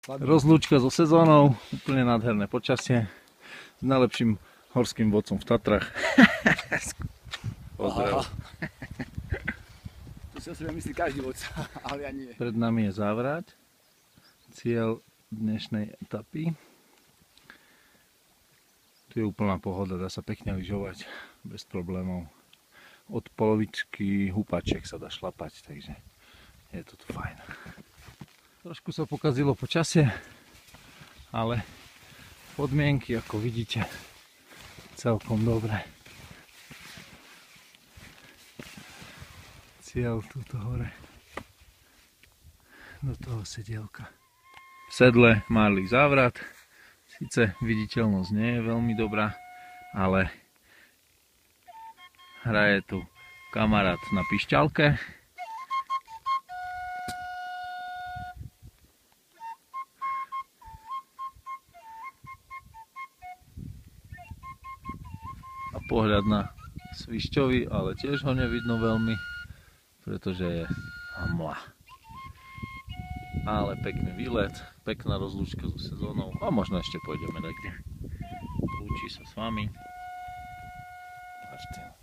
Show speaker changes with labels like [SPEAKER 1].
[SPEAKER 1] Rozlúčka so sezónou, úplne nádherné počasie, s najlepším horským vodcom v Tatrách. Pozdrav.
[SPEAKER 2] To si o sebe myslí každý vodca, ale ja nie.
[SPEAKER 1] Pred nami je závrať, cieľ dnešnej etapy. Tu je úplná pohoda, dá sa pekne lyžovať bez problémov. Od polovičky húpačiek sa dá šlapať, takže je to tu fajn. Trošku sa pokazilo počasie, ale podmienky, ako vidíte, celkom dobré. Cieľ tuto hore, do toho sedielka. V sedle Marlík závrat, síce viditeľnosť nie je veľmi dobrá, ale hraje tu kamarát na pišťalke. A pohľad na Svišťovi, ale tiež ho nevidno veľmi, pretože je hmla. Ale pekný výlet, pekná rozlúčka so sezónou a možno ešte pôjdeme niekde. Lúči sa s vami Martin.